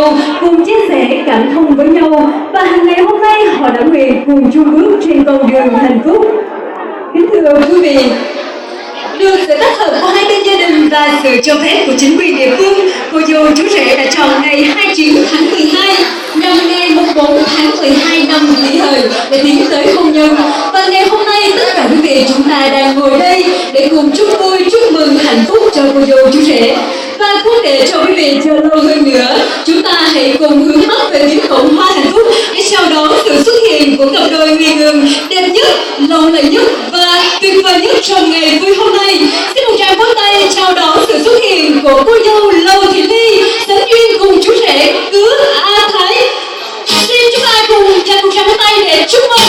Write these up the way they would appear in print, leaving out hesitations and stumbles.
nhau, cùng chia sẻ cảm thông với nhau. Và hàng ngày hôm nay họ đã nguyện cùng chung bước trên con đường hạnh phúc. Kính thưa quý vị, được sự kết hợp của hai bên gia đình và sự cho phép của chính quyền địa phương, cô dâu chú rể đã chọn ngày 29 tháng 12 năm ngày 14 tháng 12 năm Kỷ Hợi để tiến tới hôn nhân. Và ngày hôm nay tất cả quý vị chúng ta đang ngồi đây để cùng chúc vui, chúc mừng hạnh phúc cho cô dâu chú rể. Và không để cho quý vị chờ lâu hơn nữa, chúng ta hãy cùng hướng mắt về phía cổng hoa hạnh phúc để chào đón sự xuất hiện của cặp đôi người gừng đẹp nhất, lộng lẫy nhất và tuyệt vời nhất trong ngày vui hôm nay. Xin một tràng pháo tay chào đón sự xuất hiện của cô dâu Lầu Thị Ly, Tấn Duyên cùng chú rể Cứ A Thái. Xin chúng ta cùng dành một tràng pháo tay để chúc mừng.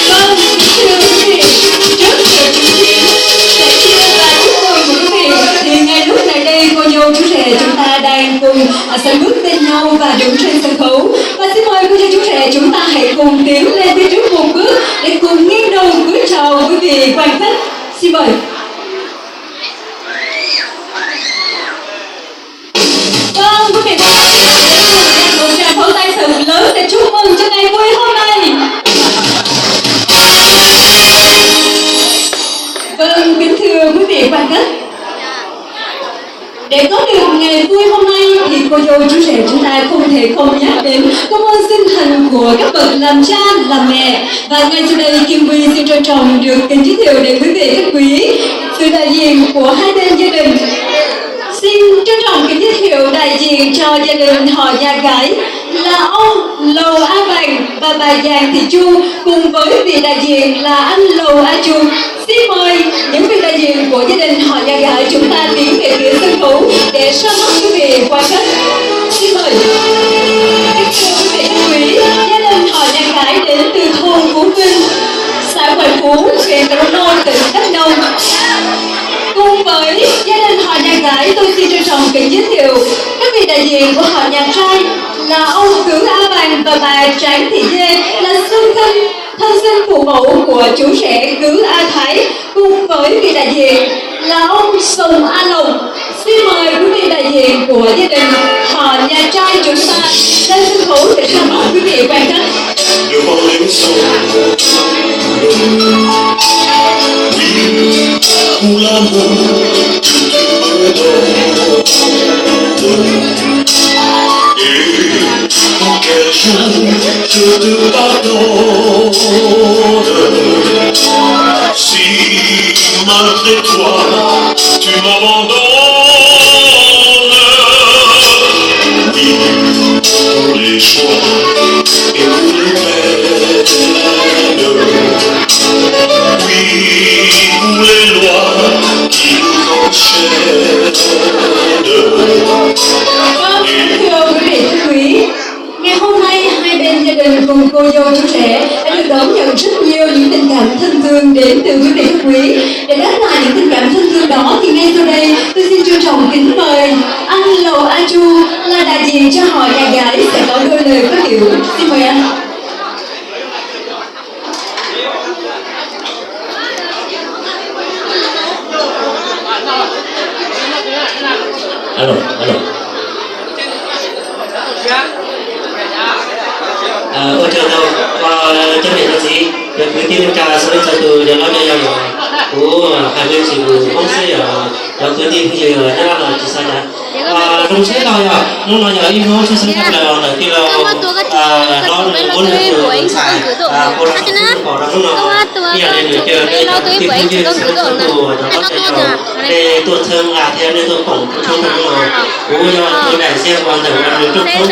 Vâng, thưa quý vị, trước sự chứng kiến sẻ chia và chúc mừng của quý vị thì ngay lúc này đây cô dâu chú rể chúng ta đang cùng sẽ bước bên nhau và đứng trên sân khấu. Và xin mời cô dâu chú rể chúng ta hãy cùng tiến lên phía trước một bước để cùng nghiêng đầu cúi chào quý vị quan khách. Xin mời. Vâng, quý vị quan khách hãy cùng dành một tràng pháo tay thật lớn để chúc mừng cho ngày vui hôm nay. Vâng, kính thưa quý vị quan khách, để có được ngày vui hôm nay thì cô dâu chú rể chúng ta không thể không nhắc đến công ơn sinh thành của các bậc làm cha, làm mẹ. Và ngay sau đây Kim Huy xin trân trọng được kính giới thiệu đến quý vị khách quý sự đại diện của hai bên gia đình. Xin trân trọng kính giới thiệu đại diện cho gia đình họ nhà gái là ông Lầu A Vàng và bà Giàng Thị Chu cùng với vị đại diện là anh Lầu A Chu. Xin mời những vị đại diện của gia đình họ nhà gái chúng ta tiến về phía sân khấu để ra mắt quý vị quan khách. Xin mời. Kính thưa quý vị khách quý, gia đình họ nhà gái đến từ thôn Phú Vinh, xã Quảng Phú, huyện Crono, tỉnh Đắk Nông. Cùng với gia đình họ nhà gái, tôi xin trân trọng kính giới thiệu các vị đại diện của họ nhà trai là ông Cứ A Vàng và bà Tráng Thị Dê là thân sinh phụ mẫu của chú rể Cứ A Thái, cùng với vị đại diện là ông Sùng A Lồng. Xin mời quý vị đại diện của gia đình họ nhà trai chúng ta lên sân khấu để ra mắt quý vị quan khách. Quel jour je te pardonne si malgré toi tu m'abandonnes. Oui, pour les choix et pour les peines. Oui, pour les lois qui nous enchaînent. Thưa quý vị khách quý, ngày hôm nay hai bên gia đình cùng cô dâu chú rể đã được đón nhận rất nhiều những tình cảm thân thương đến từ quý vị khách quý. Để đáp lại những tình cảm thân thương đó thì ngay sau đây tôi xin trân trọng kính mời anh Lầu A Chu là đại diện cho họ nhà gái sẽ có đôi lời phát biểu. Xin mời anh. Alo. Ôi trời ơi, và chân này là gì? Được với tiên trà sẽ cho từ để nói cho nhau của hai bên chỉ không sẽ ở cứ đi bây giờ nó là chỉ sao nhá? Trong sẽ nói à, nó nói giờ im thôi, sẽ không là này kia là nó muốn được xài, cô đã có đó nó bây giờ để được chơi đây thì không chơi sẽ không tù nó có thể rồi để tôi thương là theo nên tôi cũng không thương rồi, cô cho tôi đại diện quan trọng là được chúc tốt